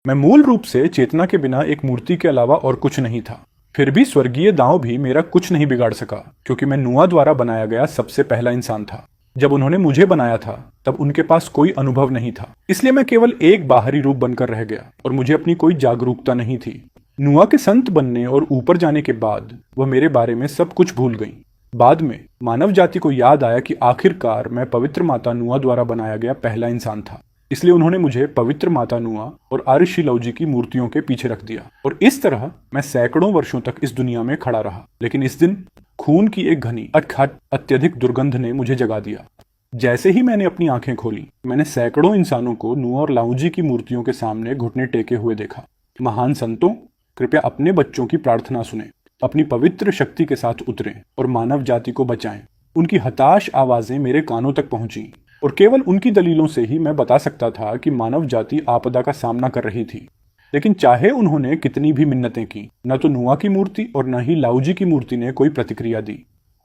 मैं मूल रूप से चेतना के बिना एक मूर्ति के अलावा और कुछ नहीं था। फिर भी स्वर्गीय दांव भी मेरा कुछ नहीं बिगाड़ सका, क्योंकि मैं नुआ द्वारा बनाया गया सबसे पहला इंसान था। जब उन्होंने मुझे बनाया था तब उनके पास कोई अनुभव नहीं था, इसलिए मैं केवल एक बाहरी रूप बनकर रह गया और मुझे अपनी कोई जागरूकता नहीं थी। नुआ के संत बनने और ऊपर जाने के बाद वह मेरे बारे में सब कुछ भूल गई। बाद में मानव जाति को याद आया कि आखिरकार मैं पवित्र माता नुआ द्वारा बनाया गया पहला इंसान था, इसलिए उन्होंने मुझे पवित्र माता नुआ और आर्षि लौजी की मूर्तियों के पीछे रख दिया। और इस तरह मैं सैकड़ों वर्षों तक इस दुनिया में खड़ा रहा। लेकिन इस दिन खून की एक घनी अत्यधिक दुर्गंध ने मुझे जगा दिया। जैसे ही मैंने अपनी आंखें खोली, मैंने सैकड़ों इंसानों को नुआ और लाउजी की मूर्तियों के सामने घुटने टेके हुए देखा। महान संतों, कृपया अपने बच्चों की प्रार्थना सुने, अपनी पवित्र शक्ति के साथ उतरें और मानव जाति को बचाएं। उनकी हताश आवाजें मेरे कानों तक पहुंची और केवल उनकी दलीलों से ही मैं बता सकता था कि मानव जाति आपदा का सामना कर रही थी। लेकिन चाहे उन्होंने कितनी भी मिन्नतें की, न तो नुआ की मूर्ति और न ही लाउजी की मूर्ति ने कोई प्रतिक्रिया दी।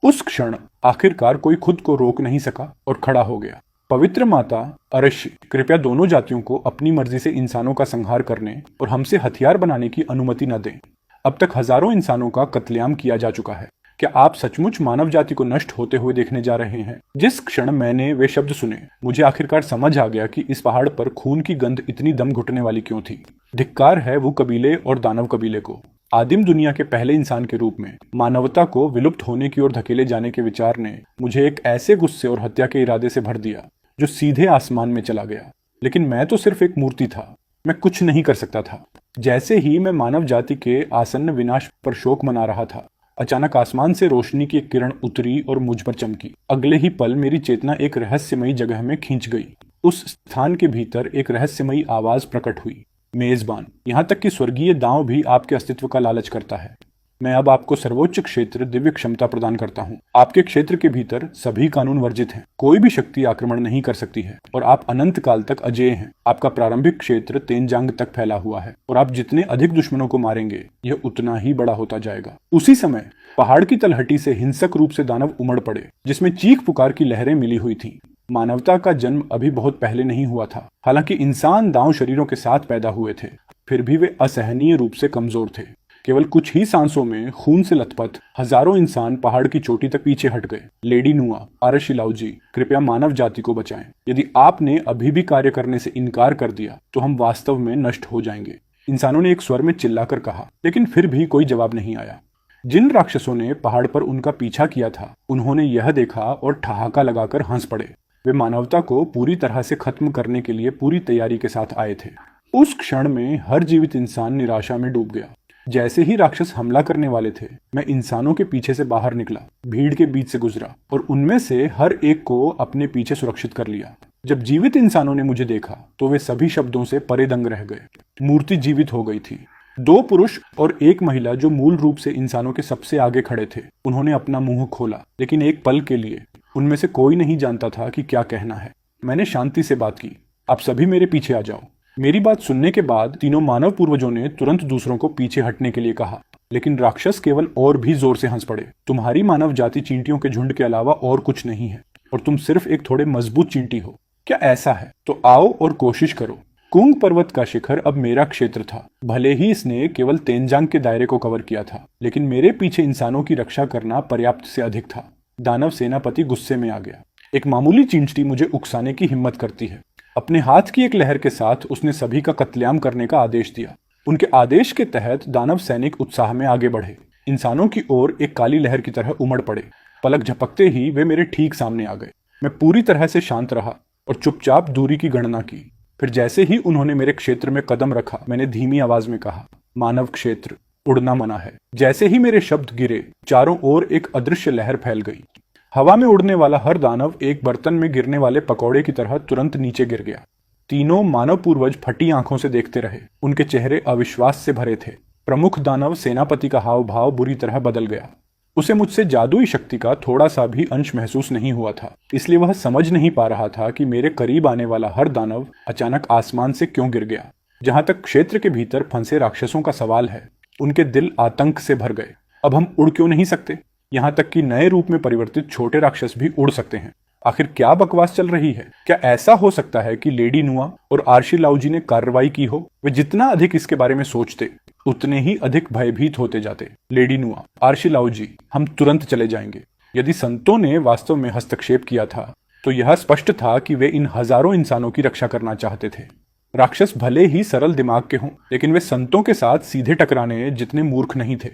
उस क्षण आखिरकार कोई खुद को रोक नहीं सका और खड़ा हो गया। पवित्र माता अरश्य, कृपया दोनों जातियों को अपनी मर्जी से इंसानों का संहार करने और हमसे हथियार बनाने की अनुमति न दें। अब तक हजारों इंसानों का कत्लेआम किया जा चुका है। क्या आप सचमुच मानव जाति को नष्ट होते हुए देखने जा रहे हैं? जिस क्षण मैंने वे शब्द सुने, मुझे आखिरकार समझ आ गया कि इस पहाड़ पर खून की गंध इतनी दम घुटने वाली क्यों थी। धिक्कार है वो कबीले और दानव कबीले को। आदिम दुनिया के पहले इंसान के रूप में मानवता को विलुप्त होने की ओर धकेले जाने के विचार ने मुझे एक ऐसे गुस्से और हत्या के इरादे से भर दिया जो सीधे आसमान में चला गया। लेकिन मैं तो सिर्फ एक मूर्ति था, मैं कुछ नहीं कर सकता था। जैसे ही मैं मानव जाति के आसन्न विनाश पर शोक मना रहा था, अचानक आसमान से रोशनी की एक किरण उतरी और मुझ पर चमकी। अगले ही पल मेरी चेतना एक रहस्यमयी जगह में खींच गई। उस स्थान के भीतर एक रहस्यमयी आवाज प्रकट हुई, मेजबान, यहाँ तक कि स्वर्गीय दांव भी आपके अस्तित्व का लालच करता है। मैं अब आपको सर्वोच्च क्षेत्र दिव्य क्षमता प्रदान करता हूँ। आपके क्षेत्र के भीतर सभी कानून वर्जित हैं, कोई भी शक्ति आक्रमण नहीं कर सकती है और आप अनंत काल तक अजेय हैं। आपका प्रारंभिक क्षेत्र तेनजांग तक फैला हुआ है और आप जितने अधिक दुश्मनों को मारेंगे, यह उतना ही बड़ा होता जाएगा। उसी समय पहाड़ की तलहटी से हिंसक रूप से दानव उमड़ पड़े, जिसमें चीख पुकार की लहरें मिली हुई थी। मानवता का जन्म अभी बहुत पहले नहीं हुआ था। हालांकि इंसान दांव शरीरों के साथ पैदा हुए थे, फिर भी वे असहनीय रूप से कमजोर थे। केवल कुछ ही सांसों में खून से लथपथ हजारों इंसान पहाड़ की चोटी तक पीछे हट गए। लेडी नुआ, आर्षि लौजी, कृपया मानव जाति को बचाएं। यदि आपने अभी भी कार्य करने से इनकार कर दिया तो हम वास्तव में नष्ट हो जाएंगे, इंसानों ने एक स्वर में चिल्लाकर कहा। लेकिन फिर भी कोई जवाब नहीं आया। जिन राक्षसों ने पहाड़ पर उनका पीछा किया था, उन्होंने यह देखा और ठहाका लगाकर हंस पड़े। वे मानवता को पूरी तरह से खत्म करने के लिए पूरी तैयारी के साथ आए थे। उस क्षण में हर जीवित इंसान निराशा में डूब गया। जैसे ही राक्षस हमला करने वाले थे, मैं इंसानों के पीछे से बाहर निकला, भीड़ के बीच से गुजरा और उनमें से हर एक को अपने पीछे सुरक्षित कर लिया। जब जीवित इंसानों ने मुझे देखा तो वे सभी शब्दों से परे दंग रह गए। मूर्ति जीवित हो गई थी। 2 पुरुष और 1 महिला जो मूल रूप से इंसानों के सबसे आगे खड़े थे, उन्होंने अपना मुंह खोला, लेकिन एक पल के लिए उनमें से कोई नहीं जानता था कि क्या कहना है। मैंने शांति से बात की, आप सभी मेरे पीछे आ जाओ। मेरी बात सुनने के बाद तीनों मानव पूर्वजों ने तुरंत दूसरों को पीछे हटने के लिए कहा, लेकिन राक्षस केवल और भी जोर से हंस पड़े। तुम्हारी मानव जाति चींटियों के झुंड के अलावा और कुछ नहीं है और तुम सिर्फ एक थोड़े मजबूत चींटी हो। क्या ऐसा है? तो आओ और कोशिश करो। कुंग पर्वत का शिखर अब मेरा क्षेत्र था। भले ही इसने केवल तेनजांग के दायरे को कवर किया था, लेकिन मेरे पीछे इंसानों की रक्षा करना पर्याप्त से अधिक था। दानव सेनापति गुस्से में आ गया। एक मामूली चींटी मुझे उकसाने की हिम्मत करती है। अपने हाथ की एक लहर के साथ उसने सभी का कत्लेआम करने का आदेश दिया। उनके आदेश के तहत दानव सैनिक उत्साह में आगे बढ़े, इंसानों की ओर एक काली लहर की तरह उमड़ पड़े। पलक झपकते ही वे मेरे ठीक सामने आ गए। मैं पूरी तरह से शांत रहा और चुपचाप दूरी की गणना की। फिर जैसे ही उन्होंने मेरे क्षेत्र में कदम रखा, मैंने धीमी आवाज में कहा, मानव क्षेत्र, उड़ना मना है। जैसे ही मेरे शब्द गिरे, चारों ओर एक अदृश्य लहर फैल गई। हवा में उड़ने वाला हर दानव एक बर्तन में गिरने वाले पकौड़े की तरह तुरंत नीचे गिर गया। तीनों मानव पूर्वज फटी आंखों से देखते रहे। उनके चेहरे अविश्वास से भरे थे। प्रमुख दानव सेनापति का हाव भाव बुरी तरह बदल गया। उसे मुझसे जादुई शक्ति का थोड़ा सा भी अंश महसूस नहीं हुआ था, इसलिए वह समझ नहीं पा रहा था कि मेरे करीब आने वाला हर दानव अचानक आसमान से क्यों गिर गया। जहां तक क्षेत्र के भीतर फंसे राक्षसों का सवाल है, उनके दिल आतंक से भर गए। अब हम उड़ क्यों नहीं सकते? यहाँ तक कि नए रूप में परिवर्तित छोटे राक्षस भी उड़ सकते हैं। आखिर क्या बकवास चल रही है? क्या ऐसा हो सकता है कि लेडी नुआ और आर्शी लाउजी ने कार्रवाई की हो? वे जितना अधिक इसके बारे में सोचते उतने ही अधिक भयभीत होते जाते। लेडी नुआ, आर्शी लाउजी, हम तुरंत चले जाएंगे। यदि संतों ने वास्तव में हस्तक्षेप किया था तो यह स्पष्ट था कि वे इन हजारों इंसानों की रक्षा करना चाहते थे। राक्षस भले ही सरल दिमाग के हों, लेकिन वे संतों के साथ सीधे टकराने जितने मूर्ख नहीं थे।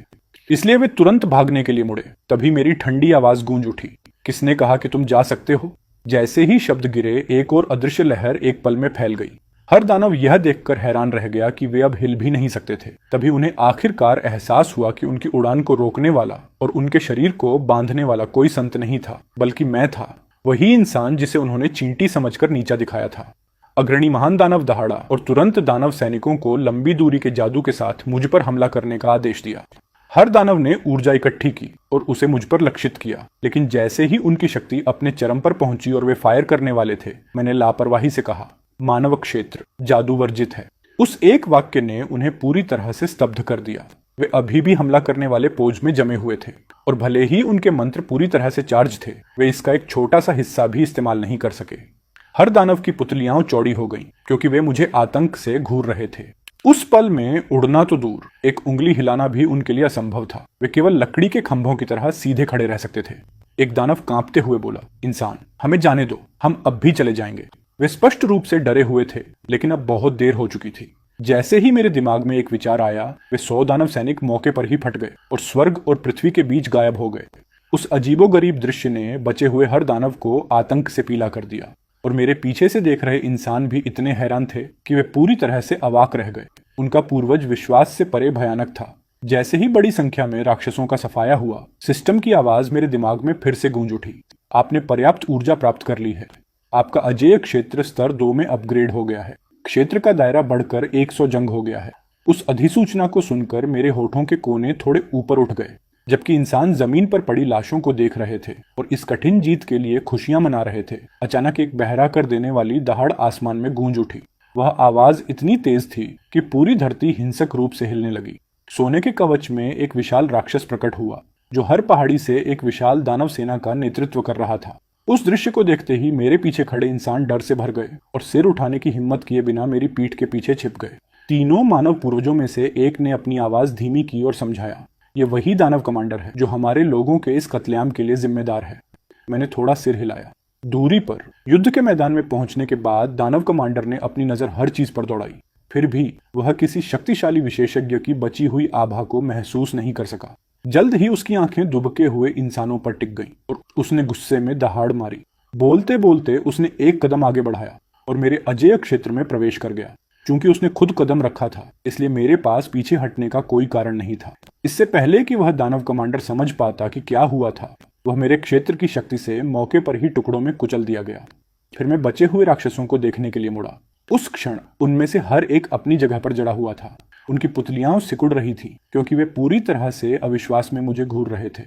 इसलिए वे तुरंत भागने के लिए मुड़े। तभी मेरी ठंडी आवाज गूंज उठी, किसने कहा कि तुम जा सकते हो? जैसे ही शब्द गिरे, एक और अदृश्य लहर एक पल में फैल गई। हर दानव यह देखकर हैरान रह गया कि वे अब हिल भी नहीं सकते थे। तभी उन्हें आखिरकार एहसास हुआ कि उनकी उड़ान को रोकने वाला और उनके शरीर को बांधने वाला कोई संत नहीं था, बल्कि मैं था, वही इंसान जिसे उन्होंने चींटी समझकर नीचा दिखाया था। अग्रणी महान दानव दहाड़ा और तुरंत दानव सैनिकों को लंबी दूरी के जादू के साथ मुझ पर हमला करने का आदेश दिया। हर दानव ने ऊर्जा इकट्ठी की और उसे मुझ पर लक्षित किया, लेकिन जैसे ही उनकी शक्ति अपने चरम पर पहुंची और वे फायर करने वाले थे, मैंने लापरवाही से कहा, मानव क्षेत्र जादू वर्जित है। उस एक वाक्य ने उन्हें पूरी तरह से स्तब्ध कर दिया। वे अभी भी हमला करने वाले पोज में जमे हुए थे और भले ही उनके मंत्र पूरी तरह से चार्ज थे, वे इसका एक छोटा सा हिस्सा भी इस्तेमाल नहीं कर सके। हर दानव की पुतलियां चौड़ी हो गईं, क्योंकि वे मुझे आतंक से घूर रहे थे। उस पल में उड़ना तो दूर, एक उंगली हिलाना भी उनके लिए असंभव था। वे केवल लकड़ी के खंभों की तरह सीधे खड़े रह सकते थे। एक दानव कांपते हुए बोला, इंसान, हमें जाने दो, हम अब भी चले जाएंगे। वे स्पष्ट रूप से डरे हुए थे, लेकिन अब बहुत देर हो चुकी थी। जैसे ही मेरे दिमाग में एक विचार आया, वे 100 दानव सैनिक मौके पर ही फट गए और स्वर्ग और पृथ्वी के बीच गायब हो गए। उस अजीबोगरीब दृश्य ने बचे हुए हर दानव को आतंक से पीला कर दिया और मेरे पीछे से देख रहे इंसान भी इतने हैरान थे कि वे पूरी तरह से अवाक रह गए। उनका पूर्वज विश्वास से परे भयानक था। जैसे ही बड़ी संख्या में राक्षसों का सफाया हुआ, सिस्टम की आवाज मेरे दिमाग में फिर से गूंज उठी, आपने पर्याप्त ऊर्जा प्राप्त कर ली है। आपका अजेय क्षेत्र स्तर 2 में अपग्रेड हो गया है। क्षेत्र का दायरा बढ़कर 100 जंग हो गया है। उस अधिसूचना को सुनकर मेरे होठों के कोने थोड़े ऊपर उठ गए, जबकि इंसान जमीन पर पड़ी लाशों को देख रहे थे और इस कठिन जीत के लिए खुशियां मना रहे थे। अचानक एक बहरा कर देने वाली दहाड़ आसमान में गूंज उठी। वह आवाज इतनी तेज थी कि पूरी धरती हिंसक रूप से हिलने लगी। सोने के कवच में एक विशाल राक्षस प्रकट हुआ, जो हर पहाड़ी से एक विशाल दानव सेना का नेतृत्व कर रहा था। उस दृश्य को देखते ही मेरे पीछे खड़े इंसान डर से भर गए और सिर उठाने की हिम्मत किए बिना मेरी पीठ के पीछे छिप गए। तीनों मानव पूर्वजों में से एक ने अपनी आवाज धीमी की और समझाया, ये वही दानव कमांडर है जो हमारे लोगों के इस कत्लेआम के लिए जिम्मेदार है। मैंने थोड़ा सिर हिलाया। दूरी पर युद्ध के मैदान में पहुंचने के बाद दानव कमांडर ने अपनी नजर हर चीज पर दौड़ाई, फिर भी वह किसी शक्तिशाली विशेषज्ञ की बची हुई आभा को महसूस नहीं कर सका। जल्द ही उसकी आंखें दुबके हुए इंसानों पर टिक गईं और उसने गुस्से में दहाड़ मारी। बोलते बोलते उसने एक कदम आगे बढ़ाया और मेरे अजेय क्षेत्र में प्रवेश कर गया। चूंकि उसने खुद कदम रखा था, इसलिए मेरे पास पीछे हटने का कोई कारण नहीं था। इससे पहले कि वह दानव कमांडर समझ पाता कि क्या हुआ था, वह मेरे क्षेत्र की शक्ति से मौके पर ही टुकड़ों में कुचल दिया गया। फिर मैं बचे हुए राक्षसों को देखने के लिए मुड़ा। उस क्षण उनमें से हर एक अपनी जगह पर जड़ा हुआ था। उनकी पुतलियां सिकुड़ रही थी, क्योंकि वे पूरी तरह से अविश्वास में मुझे घूर रहे थे।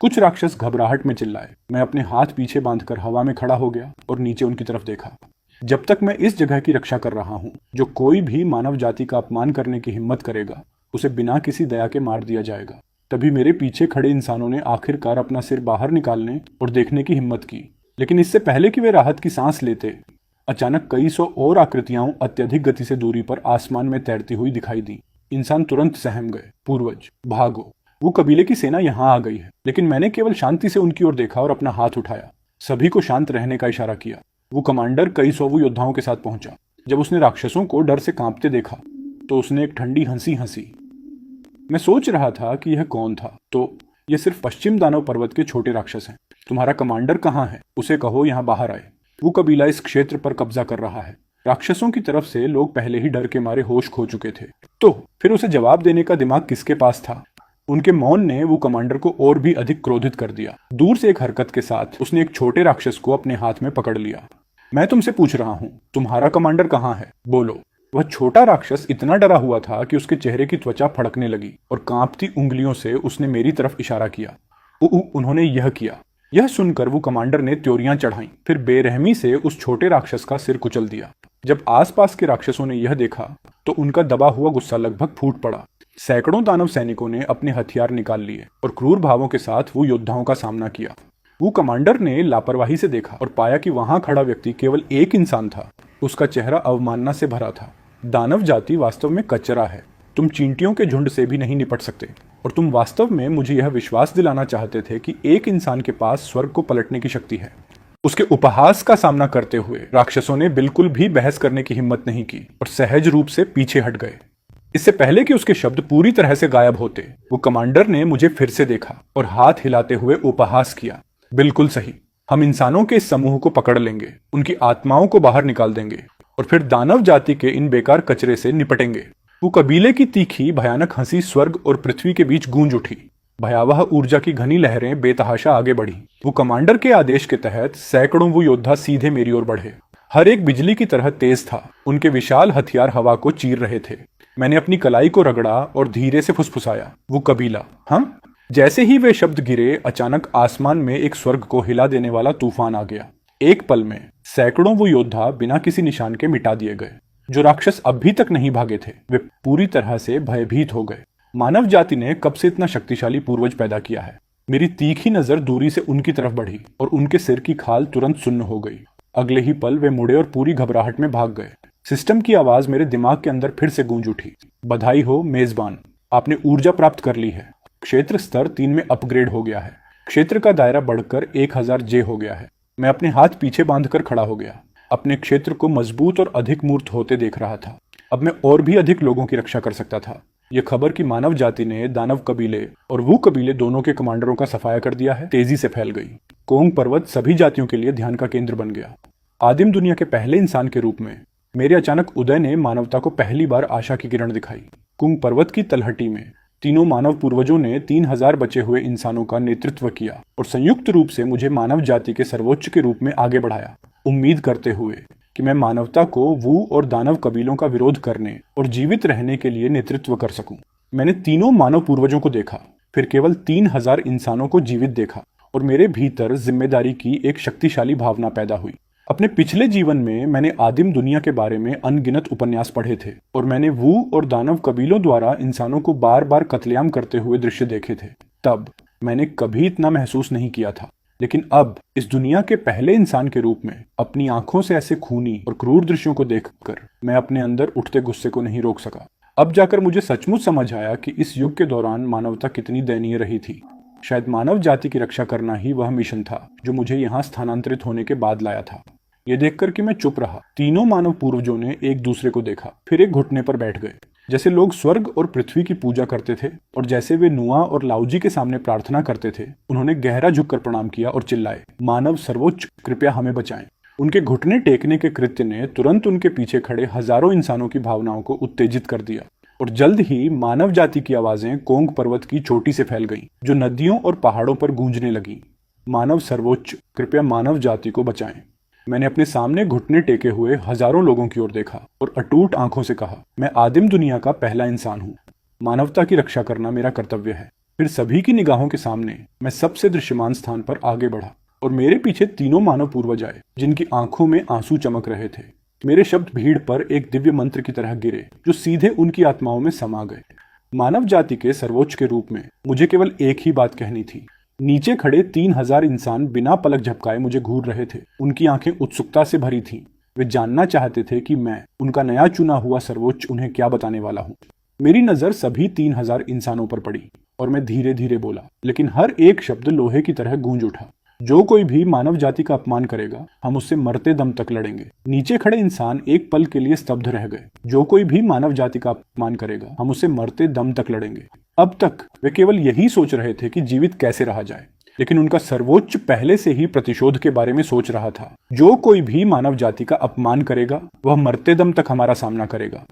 कुछ राक्षस घबराहट में चिल्लाए। मैं अपने हाथ पीछे बांधकर हवा में खड़ा हो गया और नीचे उनकी तरफ देखा। जब तक मैं इस जगह की रक्षा कर रहा हूं, जो कोई भी मानव जाति का अपमान करने की हिम्मत करेगा, उसे बिना किसी दया के मार दिया जाएगा। तभी मेरे पीछे खड़े इंसानों ने आखिरकार अपना सिर बाहर निकालने और देखने की हिम्मत की। लेकिन इससे पहले कि वे राहत की सांस लेते, अचानक कई सौ और आकृतियां अत्यधिक गति से दूरी पर आसमान में तैरती हुई दिखाई दी। इंसान तुरंत सहम गए। पूर्वज, भागो, वो कबीले की सेना यहाँ आ गई है। लेकिन मैंने केवल शांति से उनकी ओर देखा और अपना हाथ उठाया, सभी को शांत रहने का इशारा किया। वो कमांडर कई सौ योद्धाओं के साथ पहुंचा। जब उसने राक्षसों को डर से कांपते देखा तो उसने एक ठंडी हंसी हंसी। मैं सोच रहा था कि यह कौन था, तो यह सिर्फ पश्चिम दानव पर्वत के छोटे राक्षस हैं। तुम्हारा कमांडर कहाँ है? उसे कहो यहाँ बाहर आए। वो कबीला इस क्षेत्र पर कब्जा कर रहा है। राक्षसों की तरफ से लोग पहले ही डर के मारे होश खो चुके थे। तो फिर उसे जवाब देने का दिमाग किसके पास था? उनके मौन ने वो कमांडर को और भी अधिक क्रोधित कर दिया। दूर से एक हरकत के साथ उसने एक छोटे राक्षस को अपने हाथ में पकड़ लिया। मैं तुमसे पूछ रहा हूं, तुम्हारा कमांडर कहाँ है? बोलो। वह छोटा राक्षस इतना डरा हुआ था कि उसके चेहरे की त्वचा फड़कने लगी और कांपती उंगलियों से उसने मेरी तरफ इशारा किया। उन्होंने यह किया। यह सुनकर वो कमांडर ने त्योरियां चढ़ाई, फिर बेरहमी से उस छोटे राक्षस का सिर कुचल दिया। जब आसपास के राक्षसों ने यह देखा तो उनका दबा हुआ गुस्सा लगभग फूट पड़ा। सैकड़ों दानव सैनिकों ने अपने हथियार निकाल लिए और क्रूर भावों के साथ वो योद्धाओं का सामना किया। वो कमांडर ने लापरवाही से देखा और पाया कि वहां खड़ा व्यक्ति केवल एक इंसान था। उसका चेहरा अवमानना से भरा था। दानव जाति वास्तव में कचरा है। तुम चींटियों के झुंड से भी नहीं निपट सकते। और तुम वास्तव में मुझे यह विश्वास दिलाना चाहते थे कि एक इंसान के पास स्वर्ग को पलटने की शक्ति है। उसके उपहास का सामना करते हुए राक्षसों ने बिल्कुल भी बहस करने की हिम्मत नहीं की और सहज रूप से पीछे हट गए। इससे पहले कि उसके शब्द पूरी तरह से गायब होते, वो कमांडर ने मुझे फिर से देखा और हाथ हिलाते हुए उपहास किया। बिल्कुल सही, हम इंसानों के इस समूह को पकड़ लेंगे, उनकी आत्माओं को बाहर निकाल देंगे और फिर दानव जाति के इन बेकार कचरे से निपटेंगे। वो कबीले की तीखी भयानक हंसी स्वर्ग और पृथ्वी के बीच गूंज उठी। भयावह ऊर्जा की घनी लहरें बेतहाशा आगे बढ़ी। वो कमांडर के आदेश के तहत सैकड़ों वो योद्धा सीधे मेरी ओर बढ़े। हर एक बिजली की तरह तेज था। उनके विशाल हथियार हवा को चीर रहे थे। मैंने अपनी कलाई को रगड़ा और धीरे से फुसफुसाया, वो कबीला। हम जैसे ही वे शब्द गिरे, अचानक आसमान में एक स्वर्ग को हिला देने वाला तूफान आ गया। एक पल में सैकड़ों वो योद्धा बिना किसी निशान के मिटा दिए गए। जो राक्षस अभी तक नहीं भागे थे, वे पूरी तरह से भयभीत हो गए। मानव जाति ने कब से इतना शक्तिशाली पूर्वज पैदा किया है? मेरी तीखी नजर दूरी से उनकी तरफ बढ़ी और उनके सिर की खाल तुरंत सुन्न हो गई। अगले ही पल वे मुड़े और पूरी घबराहट में भाग गए। सिस्टम की आवाज मेरे दिमाग के अंदर फिर से गूंज उठी। बधाई हो मेजबान, आपने ऊर्जा प्राप्त कर ली है। क्षेत्र स्तर 3 में अपग्रेड हो गया है। क्षेत्र का दायरा बढ़कर 1000 जे हो गया है। मैं अपने हाथ पीछे बांधकर खड़ा हो गया। अपने क्षेत्र को मजबूत और अधिक मूर्त होते देख रहा था। अब मैं और भी अधिक लोगों की रक्षा कर सकता था। यह खबर कि मानव जाति ने दानव कबीले और वो कबीले दोनों के कमांडरों का सफाया कर दिया है, तेजी से फैल गई। कोंग पर्वत सभी जातियों के लिए ध्यान का केंद्र बन गया। आदिम दुनिया के पहले इंसान के रूप में मेरे अचानक उदय ने मानवता को पहली बार आशा की किरण दिखाई। कुंग पर्वत की तलहटी में तीनों मानव पूर्वजों ने 3000 बचे हुए इंसानों का नेतृत्व किया और संयुक्त रूप से मुझे मानव जाति के सर्वोच्च के रूप में आगे बढ़ाया, उम्मीद करते हुए कि मैं मानवता को वू और दानव कबीलों का विरोध करने और जीवित रहने के लिए नेतृत्व कर सकूं। मैंने तीनों मानव पूर्वजों को देखा, फिर केवल 3000 इंसानों को जीवित देखा और मेरे भीतर जिम्मेदारी की एक शक्तिशाली भावना पैदा हुई। अपने पिछले जीवन में मैंने आदिम दुनिया के बारे में अनगिनत उपन्यास पढ़े थे और मैंने वू और दानव कबीलों द्वारा इंसानों को बार बार कत्लेआम करते हुए दृश्य देखे थे। तब मैंने कभी इतना महसूस नहीं किया था, लेकिन अब इस दुनिया के पहले इंसान के रूप में अपनी आंखों से ऐसे खूनी और क्रूर दृश्यों को देखकर मैं अपने अंदर उठते गुस्से को नहीं रोक सका। अब जाकर मुझे सचमुच समझ आया कि इस युग के दौरान मानवता कितनी दयनीय रही थी। शायद मानव जाति की रक्षा करना ही वह मिशन था जो मुझे यहाँ स्थानांतरित होने के बाद लाया था। ये देखकर कि मैं चुप रहा, तीनों मानव पूर्वजों ने एक दूसरे को देखा, फिर एक घुटने पर बैठ गए, जैसे लोग स्वर्ग और पृथ्वी की पूजा करते थे और जैसे वे नुआ और लाउजी के सामने प्रार्थना करते थे। उन्होंने गहरा झुककर प्रणाम किया और चिल्लाए, मानव सर्वोच्च, कृपया हमें बचाएं। उनके घुटने टेकने के कृत्य ने तुरंत उनके पीछे खड़े हजारों इंसानों की भावनाओं को उत्तेजित कर दिया और जल्द ही मानव जाति की आवाजें कोंग पर्वत की चोटी से फैल गईं, जो नदियों और पहाड़ों पर गूंजने लगीं। मानव सर्वोच्च, कृपया मानव जाति को बचाएं। मैंने अपने सामने घुटने टेके हुए हजारों लोगों की ओर देखा और अटूट आंखों से कहा, मैं आदिम दुनिया का पहला इंसान हूं। मानवता की रक्षा करना मेरा कर्तव्य है। फिर सभी की निगाहों के सामने मैं सबसे दृश्यमान स्थान पर आगे बढ़ा और मेरे पीछे तीनों मानव पूर्वज आए, जिनकी आंखों में आंसू चमक रहे थे। मेरे शब्द भीड़ पर एक दिव्य मंत्र की तरह गिरे, जो सीधे उनकी आत्माओं में समा गए। मानव जाति के सर्वोच्च के रूप में मुझे केवल एक ही बात कहनी थी। नीचे खड़े 3000 इंसान बिना पलक झपकाए मुझे घूर रहे थे। उनकी आंखें उत्सुकता से भरी थीं। वे जानना चाहते थे कि मैं, उनका नया चुना हुआ सर्वोच्च, उन्हें क्या बताने वाला हूं। मेरी नजर सभी 3000 इंसानों पर पड़ी और मैं धीरे धीरे बोला, लेकिन हर एक शब्द लोहे की तरह गूंज उठा। जो कोई भी मानव जाति का अपमान करेगा, हम उससे मरते दम तक लड़ेंगे। नीचे खड़े इंसान एक पल के लिए स्तब्ध रह गए। जो कोई भी मानव जाति का अपमान करेगा, हम उससे मरते दम तक लड़ेंगे। अब तक वे केवल यही सोच रहे थे कि जीवित कैसे रहा जाए, लेकिन उनका सर्वोच्च पहले से ही प्रतिशोध के बारे में सोच रहा था। जो कोई भी मानव जाति का अपमान करेगा, वह मरते दम तक हमारा सामना करेगा।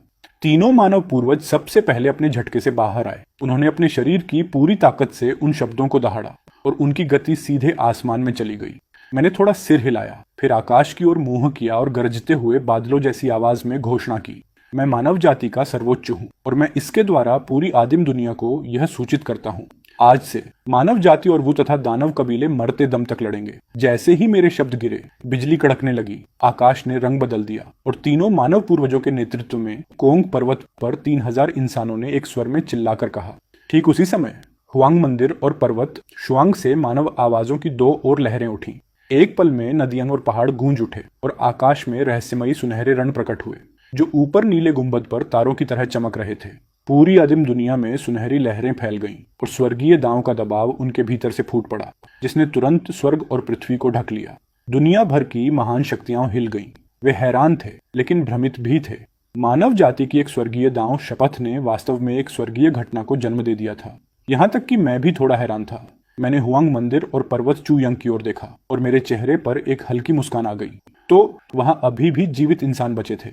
तीनों मानव पूर्वज सबसे पहले अपने झटके से बाहर आए। उन्होंने अपने शरीर की पूरी ताकत से उन शब्दों को दहाड़ा और उनकी गति सीधे आसमान में चली गई। मैंने थोड़ा सिर हिलाया, फिर आकाश की ओर मुंह किया और गरजते हुए बादलों जैसी आवाज में घोषणा की, मैं मानव जाति का सर्वोच्च हूँ और मैं इसके द्वारा पूरी आदिम दुनिया को यह सूचित करता हूँ, आज से मानव जाति और वो तथा दानव कबीले मरते दम तक लड़ेंगे। जैसे ही मेरे शब्द गिरे, बिजली कड़कने लगी, आकाश ने रंग बदल दिया और तीनों मानव पूर्वजों के नेतृत्व में कोंग पर्वत पर 3000 इंसानों ने एक स्वर में चिल्लाकर कहा। ठीक उसी समय हुआंग मंदिर और पर्वत शुआंग से मानव आवाजों की दो और लहरें उठी। एक पल में नदियां और पहाड़ गूंज उठे और आकाश में रहस्यमयी सुनहरे रण प्रकट हुए, जो ऊपर नीले गुंबद पर तारों की तरह चमक रहे थे। पूरी आदिम दुनिया में सुनहरी लहरें फैल गईं और स्वर्गीय दांव का दबाव उनके भीतर से फूट पड़ा, जिसने तुरंत स्वर्ग और पृथ्वी को ढक लिया। दुनिया भर की महान शक्तियां हिल गईं। वे हैरान थे, लेकिन भ्रमित भी थे। मानव जाति की एक स्वर्गीय दांव शपथ ने वास्तव में एक स्वर्गीय घटना को जन्म दे दिया था। यहाँ तक कि मैं भी थोड़ा हैरान था। मैंने हुआंग मंदिर और पर्वत चूयंग की ओर देखा और मेरे चेहरे पर एक हल्की मुस्कान आ गई। तो वहां अभी भी जीवित इंसान बचे थे।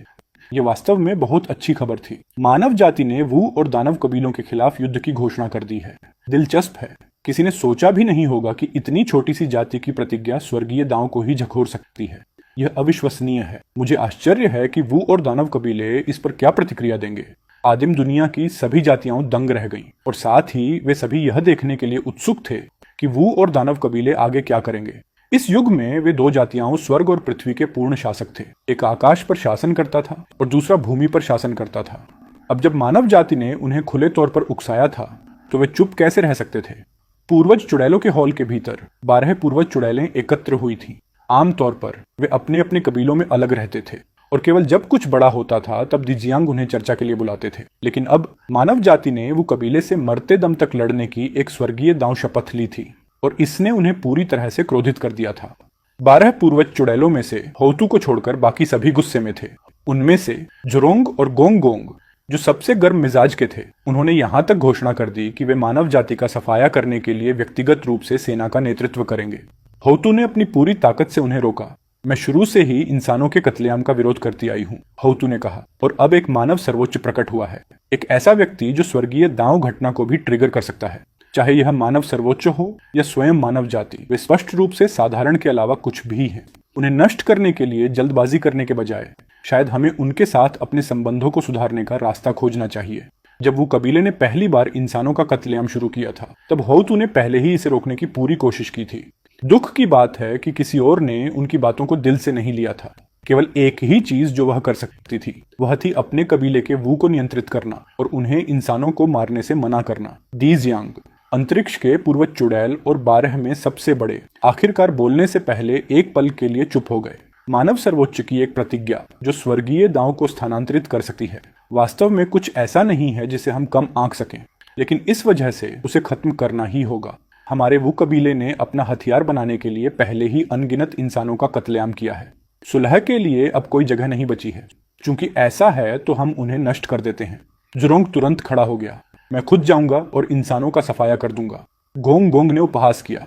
यह वास्तव में बहुत अच्छी खबर थी। मानव जाति ने वू और दानव कबीलों के खिलाफ युद्ध की घोषणा कर दी है। दिलचस्प है, किसी ने सोचा भी नहीं होगा कि इतनी छोटी सी जाति की प्रतिज्ञा स्वर्गीय दांव को ही झकोर सकती है। यह अविश्वसनीय है। मुझे आश्चर्य है कि वू और दानव कबीले इस पर क्या प्रतिक्रिया देंगे। आदिम दुनिया की सभी जातियां दंग रह गईं और साथ ही वे सभी यह देखने के लिए उत्सुक थे कि वू और दानव कबीले आगे क्या करेंगे। इस युग में वे दो जातियां स्वर्ग और पृथ्वी के पूर्ण शासक थे। एक आकाश पर शासन करता था और दूसरा भूमि पर शासन करता था। अब जब मानव जाति ने उन्हें खुले तौर पर उकसाया था, तो वे चुप कैसे रह सकते थे। पूर्वज चुड़ैलों के हॉल के भीतर 12 पूर्वज चुड़ैलें एकत्र हुई थीं। आमतौर पर वे अपने अपने कबीलों में अलग रहते थे और केवल जब कुछ बड़ा होता था तब दिजियांग उन्हें चर्चा के लिए बुलाते थे। लेकिन अब मानव जाति ने वो कबीले से मरते दम तक लड़ने की एक स्वर्गीय दांव शपथ ली थी और इसने उन्हें पूरी तरह से क्रोधित कर दिया था। 12 पूर्वज चुड़ैलों में से होतू को छोड़कर बाकी सभी गुस्से में थे। उनमें से जुरोंग और गोंग गोंग, जो सबसे गर्म मिजाज के थे, उन्होंने यहां तक घोषणा कर दी कि वे मानव जाति का सफाया करने के लिए व्यक्तिगत रूप से सेना का नेतृत्व करेंगे। होतू ने अपनी पूरी ताकत से उन्हें रोका। मैं शुरू से ही इंसानों के कत्लेआम का विरोध करती आई हूँ, होतू ने कहा, और अब एक मानव सर्वोच्च प्रकट हुआ है। एक ऐसा व्यक्ति जो स्वर्गीय दांव घटना को भी ट्रिगर कर सकता है, चाहे यह मानव सर्वोच्च हो या स्वयं मानव जाति। वे स्पष्ट रूप से साधारण के अलावा कुछ भी हैं। उन्हें नष्ट करने के लिए जल्दबाजी करने के बजाय शायद हमें उनके साथ अपने संबंधों को सुधारने का रास्ता खोजना चाहिए। जब वो कबीले ने पहली बार इंसानों का कत्लेआम शुरू किया था, तब होतू ने पहले ही इसे रोकने की पूरी कोशिश की थी। दुख की बात है कि किसी और ने उनकी बातों को दिल से नहीं लिया था। केवल एक ही चीज जो वह कर सकती थी, वह थी अपने कबीले के वू को नियंत्रित करना और उन्हें इंसानों को मारने से मना करना। दिजियांग, अंतरिक्ष के पूर्वज चुड़ैल और 12 में सबसे बड़े, आखिरकार बोलने से पहले एक पल के लिए चुप हो गए। मानव सर्वोच्च की एक प्रतिज्ञा जो स्वर्गीय दांव को स्थानांतरित कर सकती है, वास्तव में कुछ ऐसा नहीं है जिसे हम कम आंक सकें, लेकिन इस वजह से उसे खत्म करना ही होगा। हमारे वो कबीले ने अपना हथियार बनाने के लिए पहले ही अनगिनत इंसानों का कत्लेआम किया है। सुलह के लिए अब कोई जगह नहीं बची है। चूंकि ऐसा है तो हम उन्हें नष्ट कर देते हैं। जुरोंग तुरंत खड़ा हो गया। मैं खुद जाऊंगा और इंसानों का सफाया कर दूंगा। गोंग गोंग ने उपहास किया।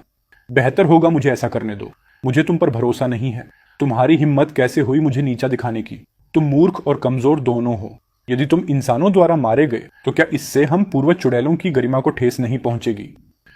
बेहतर होगा मुझे ऐसा करने दो। मुझे तुम पर भरोसा नहीं है। तुम्हारी हिम्मत कैसे हुई मुझे नीचा दिखाने की? तुम मूर्ख और कमजोर दोनों हो। यदि तुम इंसानों द्वारा मारे गए तो क्या इससे हम पूर्वज चुड़ैलों की गरिमा को ठेस नहीं पहुंचेगी?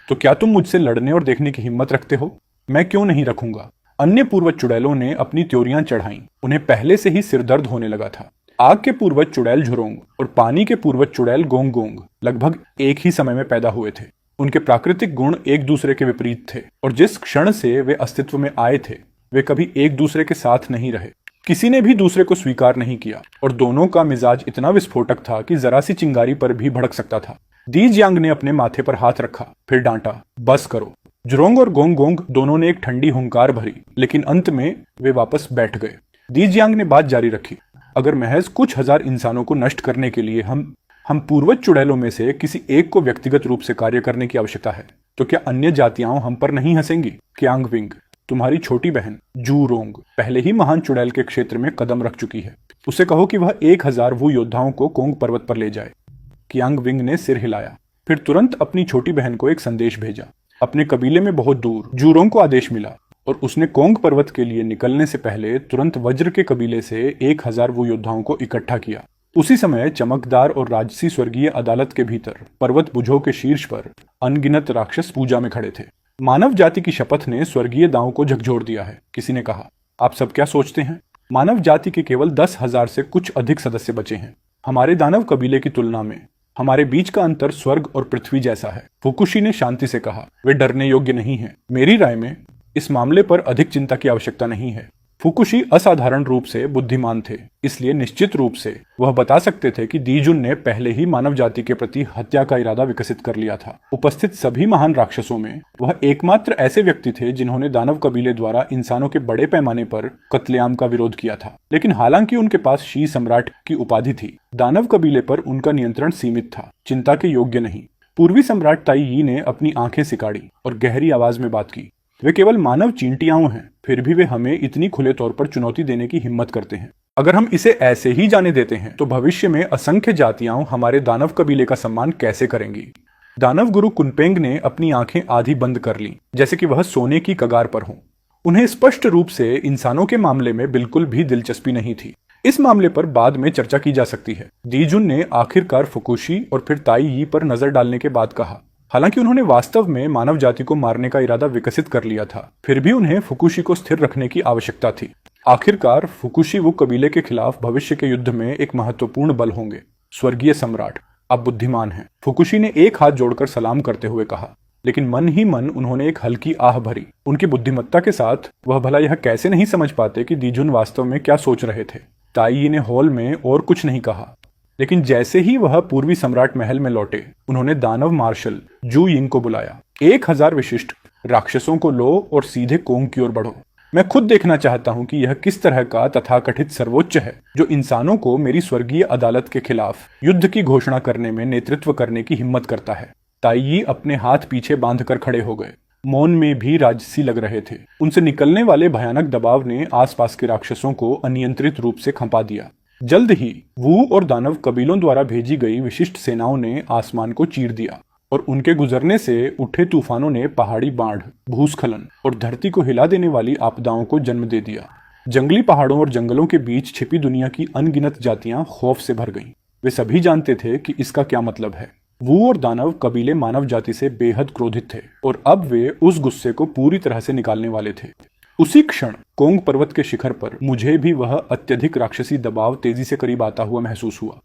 तो क्या तुम मुझसे लड़ने और देखने की हिम्मत रखते हो? मैं क्यों नहीं रखूंगा। अन्य पूर्वज चुड़ैलों ने अपनी त्योरियां चढ़ाईं। उन्हें पहले से ही सिरदर्द होने लगा था। आग के पूर्वज चुड़ैल झुरोंग और पानी के पूर्वज चुड़ैल गोंग गोंग लगभग एक ही समय में पैदा हुए थे। उनके प्राकृतिक गुण एक दूसरे के विपरीत थे और जिस क्षण से वे अस्तित्व में आए थे, वे कभी एक दूसरे के साथ नहीं रहे। किसी ने भी दूसरे को स्वीकार नहीं किया और दोनों का मिजाज इतना विस्फोटक था कि जरा सी चिंगारी पर भी भड़क सकता था। दिजियांग ने अपने माथे पर हाथ रखा, फिर डांटा, बस करो। जुरोंग और गोंग गोंग दोनों ने एक ठंडी हुंकार भरी, लेकिन अंत में वे वापस बैठ गए। दिजियांग ने बात जारी रखी, अगर महज कुछ हजार इंसानों को नष्ट करने के लिए हम पूर्वज चुड़ैलों में से किसी एक को व्यक्तिगत रूप से कार्य करने की आवश्यकता है, तो क्या अन्य जातियां हम पर नहीं हंसेंगी? क्यांग विंग, तुम्हारी छोटी बहन जूरोंग पहले ही महान चुड़ैल के क्षेत्र में कदम रख चुकी है। उसे कहो कि वह 1000 वू योद्धाओं को कोंग पर्वत पर ले जाए। क्यांग विंग ने सिर हिलाया, फिर तुरंत अपनी छोटी बहन को एक संदेश भेजा। अपने कबीले में बहुत दूर जूरोंग को आदेश मिला और उसने कोंग पर्वत के लिए निकलने से पहले तुरंत वज्र के कबीले से 1000 वो योद्धाओं को इकट्ठा किया। उसी समय चमकदार और राजसी स्वर्गीय अदालत के भीतर पर्वत भुजों के शीर्ष पर अनगिनत राक्षस पूजा में खड़े थे। मानव जाति की शपथ ने स्वर्गीय दांव को झकझोर दिया है। किसी ने कहा, आप सब क्या सोचते हैं? मानव जाति के केवल 10,000 से कुछ अधिक सदस्य बचे हैं। हमारे दानव कबीले की तुलना में हमारे बीच का अंतर स्वर्ग और पृथ्वी जैसा है। फुकुशी ने शांति से कहा, वे डरने योग्य नहीं है। मेरी राय में इस मामले पर अधिक चिंता की आवश्यकता नहीं है। फुकुशी असाधारण रूप से बुद्धिमान थे, इसलिए निश्चित रूप से वह बता सकते थे कि दीजुन ने पहले ही मानव जाति के प्रति हत्या का इरादा विकसित कर लिया था। उपस्थित सभी महान राक्षसों में वह एकमात्र ऐसे व्यक्ति थे जिन्होंने दानव कबीले द्वारा इंसानों के बड़े पैमाने पर कत्लेआम का विरोध किया था। लेकिन हालांकि उनके पास शी सम्राट की उपाधि थी, दानव कबीले पर उनका नियंत्रण सीमित था, चिंता के योग्य नहीं। पूर्वी सम्राट ताई यी ने अपनी आंखें सिकाड़ी और गहरी आवाज में बात की। वे केवल मानव चींटियाओं हैं, फिर भी वे हमें इतनी खुले तौर पर चुनौती देने की हिम्मत करते हैं। अगर हम इसे ऐसे ही जाने देते हैं तो भविष्य में असंख्य जातियां हमारे दानव कबीले का सम्मान कैसे करेंगी। दानव गुरु कुनपेंग ने अपनी आंखें आधी बंद कर ली, जैसे कि वह सोने की कगार पर हों। उन्हें स्पष्ट रूप से इंसानों के मामले में बिल्कुल भी दिलचस्पी नहीं थी। इस मामले पर बाद में चर्चा की जा सकती है। दीजुन ने आखिरकार फुकुशी और फिर ताई यी पर नजर डालने के बाद कहा। हालांकि उन्होंने वास्तव में मानव जाति को मारने का इरादा विकसित कर लिया था, फिर भी उन्हें फुकुशी को स्थिर रखने की आवश्यकता थी। आखिरकार फुकुशी वो कबीले के खिलाफ भविष्य के युद्ध में एक महत्वपूर्ण बल होंगे। स्वर्गीय सम्राट, आप बुद्धिमान हैं, फुकुशी ने एक हाथ जोड़कर सलाम करते हुए कहा। लेकिन मन ही मन उन्होंने एक हल्की आह भरी। उनकी बुद्धिमत्ता के साथ वह भला यह कैसे नहीं समझ पाते कि दीजुन वास्तव में क्या सोच रहे थे। ताई यी ने हॉल में और कुछ नहीं कहा, लेकिन जैसे ही वह पूर्वी सम्राट महल में लौटे, उन्होंने दानव मार्शल जू यिंग को बुलाया। 1000 विशिष्ट राक्षसों को लो और सीधे कोंग की ओर बढ़ो। मैं खुद देखना चाहता हूं कि यह किस तरह का तथाकथित सर्वोच्च है जो इंसानों को मेरी स्वर्गीय अदालत के खिलाफ युद्ध की घोषणा करने में नेतृत्व करने की हिम्मत करता है। ताई यी अपने हाथ पीछे बांधकर खड़े हो गए। मौन में भी राजसी लग रहे थे। उनसे निकलने वाले भयानक दबाव ने आसपास के राक्षसों को अनियंत्रित रूप से खंपा दिया। जल्द ही वू और दानव कबीलों द्वारा भेजी गई विशिष्ट सेनाओं ने आसमान को चीर दिया और उनके गुजरने से उठे तूफानों ने पहाड़ी बाढ़, भूस्खलन और धरती को हिला देने वाली आपदाओं को जन्म दे दिया। जंगली पहाड़ों और जंगलों के बीच छिपी दुनिया की अनगिनत जातियां खौफ से भर गईं। वे सभी जानते थे कि इसका क्या मतलब है। वू और दानव कबीले मानव जाति से बेहद क्रोधित थे और अब वे उस गुस्से को पूरी तरह से निकालने वाले थे। उसी क्षण कोंग पर्वत के शिखर पर मुझे भी वह अत्यधिक राक्षसी दबाव तेजी से करीब आता हुआ महसूस हुआ।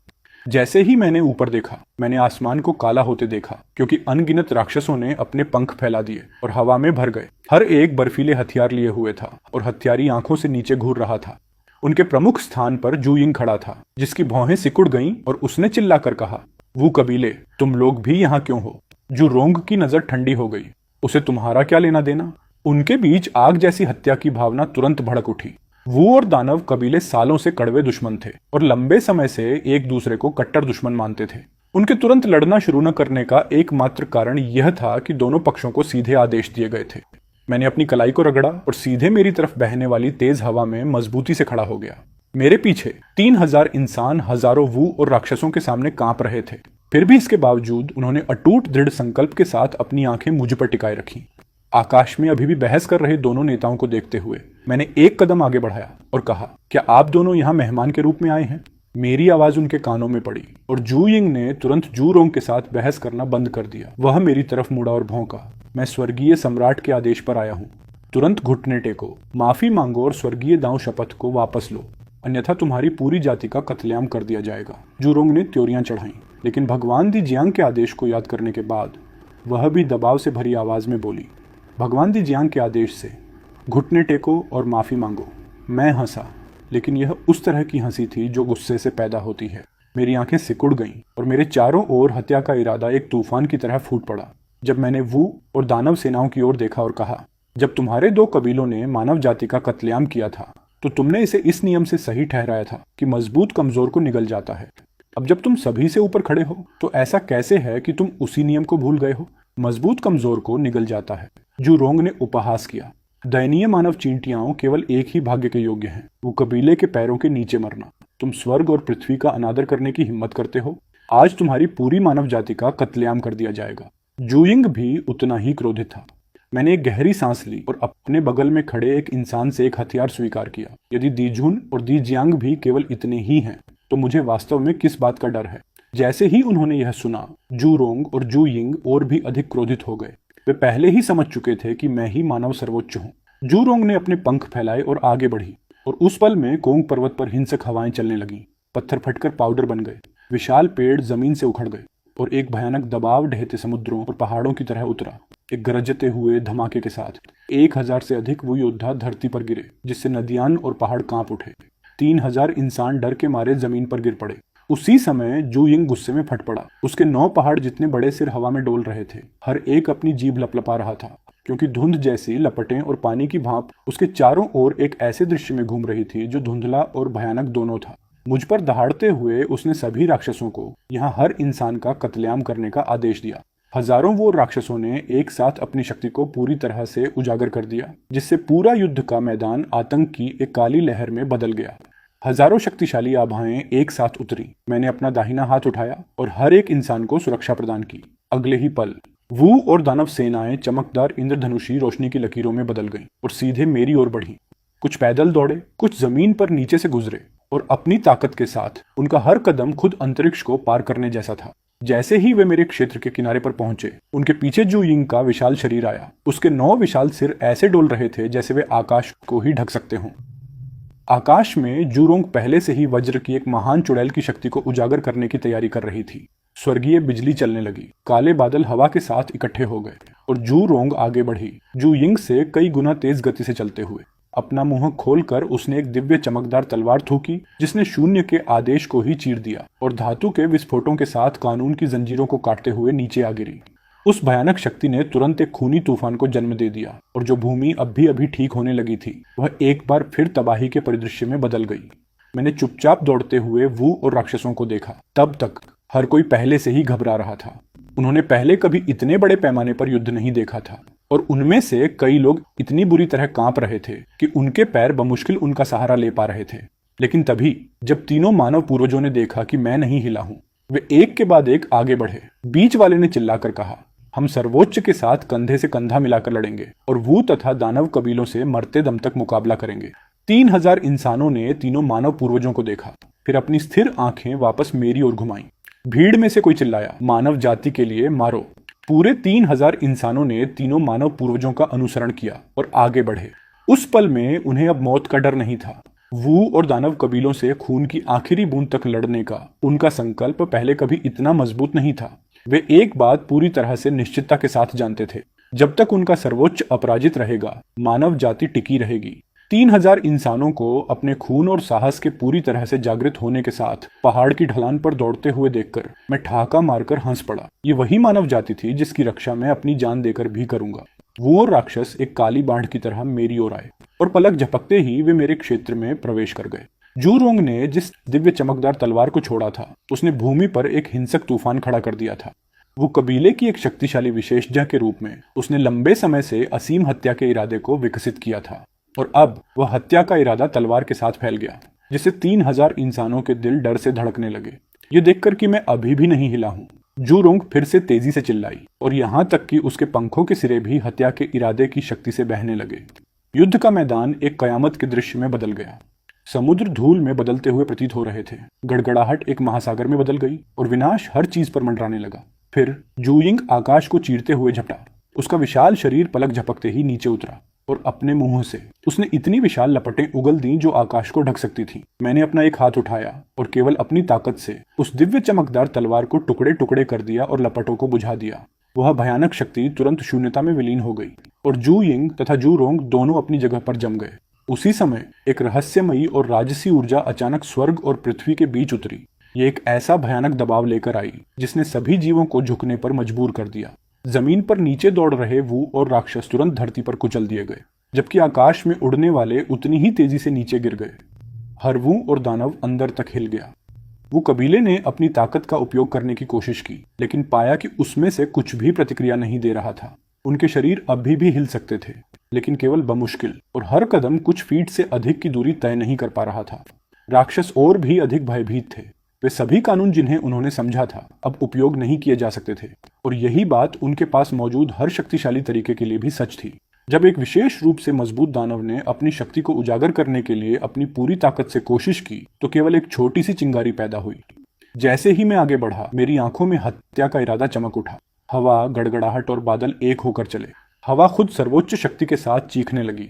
जैसे ही मैंने ऊपर देखा, मैंने आसमान को काला होते देखा, क्योंकि अनगिनत राक्षसों ने अपने पंख फैला दिए और हवा में भर गए। हर एक बर्फीले हथियार लिए हुए था और हथियारी आंखों से नीचे घूर रहा था। उनके प्रमुख स्थान पर जू यिंग खड़ा था, जिसकी भौहें सिकुड़ गईं और उसने चिल्लाकर कहा, वो कबीले, तुम लोग भी यहाँ क्यों हो? जू रोंग की नजर ठंडी हो गई। उसे तुम्हारा क्या लेना देना? उनके बीच आग जैसी हत्या की भावना तुरंत भड़क उठी। वो और दानव कबीले सालों से कड़वे दुश्मन थे और लंबे समय से एक दूसरे को कट्टर दुश्मन मानते थे। उनके तुरंत लड़ना शुरू न करने का एकमात्र कारण यह था कि दोनों पक्षों को सीधे आदेश दिए गए थे। मैंने अपनी कलाई को रगड़ा और सीधे मेरी तरफ बहने वाली तेज हवा में मजबूती से खड़ा हो गया। मेरे पीछे 3000 इंसान हजारों वू और राक्षसों के सामने कांप रहे थे। फिर भी इसके बावजूद उन्होंने अटूट दृढ़ संकल्प के साथ अपनी आंखें मुझ पर टिकाए रखी। आकाश में अभी भी बहस कर रहे दोनों नेताओं को देखते हुए मैंने एक कदम आगे बढ़ाया और कहा, क्या आप दोनों यहाँ मेहमान के रूप में आए हैं? मेरी आवाज उनके कानों में पड़ी और जू यिंग ने तुरंत जू रोंग के साथ बहस करना बंद कर दिया। वह मेरी तरफ मुड़ा और भौंका, मैं स्वर्गीय सम्राट के आदेश पर आया हूँ। तुरंत घुटने टेको, माफी मांगो और स्वर्गीय दांव शपथ को वापस लो, अन्यथा तुम्हारी पूरी जाति का कत्लेआम कर दिया जाएगा। जू रोंग ने त्योरियां चढ़ाईं, लेकिन भगवान दी जियांग के आदेश को याद करने के बाद वह भी दबाव से भरी आवाज में बोली, भगवान दी जियांग के आदेश से घुटने टेको और माफी मांगो। मैं हंसा, लेकिन यह उस तरह की हंसी थी जो गुस्से से पैदा होती है। मेरी आंखें सिकुड़ गईं और मेरे चारों ओर हत्या का इरादा एक तूफान की तरह फूट पड़ा। जब मैंने वू और दानव सेनाओं की ओर देखा और कहा, जब तुम्हारे दो कबीलों ने मानव जाति का कत्लेआम किया था तो तुमने इसे इस नियम से सही ठहराया था कि मजबूत कमजोर को निगल जाता है। अब जब तुम सभी से ऊपर खड़े हो तो ऐसा कैसे है कि तुम उसी नियम को भूल गए हो? मजबूत कमजोर को निगल जाता है। जू रोंग ने उपहास किया। दयनीय मानव चींटियाओं केवल एक ही भाग्य के योग्य हैं, वो कबीले के पैरों के नीचे मरना। तुम स्वर्ग और पृथ्वी का अनादर करने की हिम्मत करते हो। आज तुम्हारी पूरी मानव जाति का कत्लेआम कर दिया जाएगा। जू यिंग भी उतना ही क्रोधित था। मैंने एक गहरी सांस ली और अपने बगल में खड़े एक इंसान से एक हथियार स्वीकार किया। यदि दीजुन और दी जियांग भी केवल इतने ही हैं, तो मुझे वास्तव में किस बात का डर है? जैसे ही उन्होंने यह सुना, जू रोंग और जू यिंग और भी अधिक क्रोधित हो गए। वे पहले ही समझ चुके थे कि मैं ही मानव सर्वोच्च हूँ। जू रोंग ने अपने पंख फैलाए और आगे बढ़ी, और उस पल में कोंग पर्वत पर हिंसक हवाएं चलने लगीं। पत्थर फटकर पाउडर बन गए, विशाल पेड़ जमीन से उखड़ गए और एक भयानक दबाव ढहते समुद्रों और पहाड़ों की तरह उतरा। एक गरजते हुए धमाके के साथ 1000 से अधिक वो योद्धा धरती पर गिरे, जिससे नदियां और पहाड़ कांप उठे। 3000 इंसान डर के मारे जमीन पर गिर पड़े। उसी समय जू यिंग गुस्से में फट पड़ा। उसके 9 पहाड़ जितने बड़े सिर हवा में डोल रहे थे। हर एक अपनी जीभ लपलपा रहा था, क्योंकि धुंध जैसी लपटें और पानी की भाप उसके चारों ओर एक ऐसे दृश्य में घूम रही थी जो धुंधला और भयानक दोनों था। मुझ पर दहाड़ते हुए उसने सभी राक्षसों को यहाँ हर इंसान का कत्लेआम करने का आदेश दिया। हजारों वो राक्षसों ने एक साथ अपनी शक्ति को पूरी तरह से उजागर कर दिया, जिससे पूरा युद्ध का मैदान आतंक की एक काली लहर में बदल गया। हजारों शक्तिशाली आभाएं एक साथ उतरी। मैंने अपना दाहिना हाथ उठाया और हर एक इंसान को सुरक्षा प्रदान की। अगले ही पल वू और दानव सेनाएं चमकदार इंद्रधनुषी रोशनी की लकीरों में बदल गईं और सीधे मेरी ओर बढ़ी। कुछ पैदल दौड़े, कुछ जमीन पर नीचे से गुजरे, और अपनी ताकत के साथ उनका हर कदम खुद अंतरिक्ष को पार करने जैसा था। जैसे ही वे मेरे क्षेत्र के किनारे पर पहुंचे, उनके पीछे जू यिंग का विशाल शरीर आया। उसके 9 विशाल सिर ऐसे डोल रहे थे जैसे वे आकाश को ही ढक सकते हों। आकाश में जूरोंग पहले से ही वज्र की एक महान चुड़ैल की शक्ति को उजागर करने की तैयारी कर रही थी। स्वर्गीय बिजली चलने लगी। काले बादल हवा के साथ इकट्ठे हो गए और जूरोंग आगे बढ़ी, जू यिंग से कई गुना तेज गति से चलते हुए। अपना मुंह खोलकर उसने एक दिव्य चमकदार तलवार थूकी, जिसने शून्य के आदेश को ही चीर दिया और धातु के विस्फोटों के साथ कानून की जंजीरों को काटते हुए नीचे आ गिरी। उस भयानक शक्ति ने तुरंत एक खूनी तूफान को जन्म दे दिया, और जो भूमि अब भी ठीक होने लगी थी, वह एक बार फिर तबाही के परिदृश्य में बदल गई। मैंने चुपचाप दौड़ते हुए वू और राक्षसों को देखा। तब तक हर कोई पहले से ही घबरा रहा था। उन्होंने पहले कभी इतने बड़े पैमाने पर युद्ध नहीं देखा था, और उनमें से कई लोग इतनी बुरी तरह कांप रहे थे कि उनके पैर बमुश्किल उनका सहारा ले पा रहे थे। लेकिन तभी जब तीनों मानव पूर्वजों ने देखा कि मैं नहीं हिला हूं, वे एक के बाद एक आगे बढ़े। बीच वाले ने चिल्लाकर कहा, हम सर्वोच्च के साथ कंधे से कंधा मिलाकर लड़ेंगे और वू तथा दानव कबीलों से मरते दम तक मुकाबला करेंगे। 3000 इंसानों ने तीनों मानव पूर्वजों को देखा, फिर अपनी स्थिर आंखें वापस मेरी ओर घुमाई। भीड़ में से कोई चिल्लाया, मानव जाति के लिए मारो। पूरे 3000 इंसानों ने तीनों मानव पूर्वजों का अनुसरण किया और आगे बढ़े। उस पल में उन्हें अब मौत का डर नहीं था। वू और दानव कबीलों से खून की आखिरी बूंद तक लड़ने का उनका संकल्प पहले कभी इतना मजबूत नहीं था। वे एक बात पूरी तरह से निश्चितता के साथ जानते थे, जब तक उनका सर्वोच्च अपराजित रहेगा, मानव जाति टिकी रहेगी। 3000 इंसानों को अपने खून और साहस के पूरी तरह से जागृत होने के साथ पहाड़ की ढलान पर दौड़ते हुए देखकर मैं ठहाका मारकर हंस पड़ा। ये वही मानव जाति थी जिसकी रक्षा मैं अपनी जान देकर भी करूंगा। वो राक्षस एक काली बाढ़ की तरह मेरी ओर आए और पलक झपकते ही वे मेरे क्षेत्र में प्रवेश कर गए। जूरोंग ने जिस दिव्य चमकदार तलवार को छोड़ा था, उसने भूमि पर एक हिंसक तूफान खड़ा कर दिया था। वो कबीले की एक शक्तिशाली विशेषज्ञ के रूप में उसने लंबे समय से असीम हत्या के इरादे को विकसित किया था, और अब वह हत्या का इरादा तलवार के साथ फैल गया, जिससे 3000 इंसानों के दिल डर से धड़कने लगे। ये देखकर कि मैं अभी भी नहीं हिला हूँ, जूरोंग फिर से तेजी से चिल्लाई, और यहाँ तक कि उसके पंखों के सिरे भी हत्या के इरादे की शक्ति से बहने लगे। युद्ध का मैदान एक कयामत के दृश्य में बदल गया। समुद्र धूल में बदलते हुए प्रतीत हो रहे थे। गड़गड़ाहट एक महासागर में बदल गई और विनाश हर चीज पर मंडराने लगा। फिर जू यिंग आकाश को चीरते हुए झपटा। उसका विशाल शरीर पलक झपकते ही नीचे उतरा और अपने मुंह से उसने इतनी विशाल लपटें उगल दी जो आकाश को ढक सकती थी। मैंने अपना एक हाथ उठाया और केवल अपनी ताकत से उस दिव्य चमकदार तलवार को टुकड़े टुकड़े कर दिया और लपटों को बुझा दिया। वह भयानक शक्ति तुरंत शून्यता में विलीन हो गई और जू यिंग तथा जूरोंग दोनों अपनी जगह पर जम गए। उसी समय एक रहस्यमयी और राजसी ऊर्जा अचानक स्वर्ग और पृथ्वी के बीच उतरी। ये एक ऐसा भयानक दबाव लेकर आई जिसने सभी जीवों को झुकने पर मजबूर कर दिया। जमीन पर नीचे दौड़ रहे वू और राक्षस तुरंत धरती पर कुचल दिए गए, जबकि आकाश में उड़ने वाले उतनी ही तेजी से नीचे गिर गए। हर वू और दानव अंदर तक हिल गया। वो कबीले ने अपनी ताकत का उपयोग करने की कोशिश की, लेकिन पाया कि उसमें से कुछ भी प्रतिक्रिया नहीं दे रहा था। उनके शरीर अभी भी हिल सकते थे, लेकिन केवल बमुश्किल, और हर कदम कुछ फीट से अधिक की दूरी तय नहीं कर पा रहा था। राक्षस और भी अधिक भयभीत थे। वे सभी कानून जिन्हें उन्होंने समझा था अब उपयोग नहीं किए जा सकते थे, और यही बात उनके पास मौजूद हर शक्तिशाली तरीके के लिए भी सच थी। जब एक विशेष रूप से मजबूत दानव ने अपनी शक्ति को उजागर करने के लिए अपनी पूरी ताकत से कोशिश की, तो केवल एक छोटी सी चिंगारी पैदा हुई। जैसे ही मैं आगे बढ़ा, मेरी आंखों में हत्या का इरादा चमक उठा। हवा, गड़गड़ाहट और बादल एक होकर चले। हवा खुद सर्वोच्च शक्ति के साथ चीखने लगी।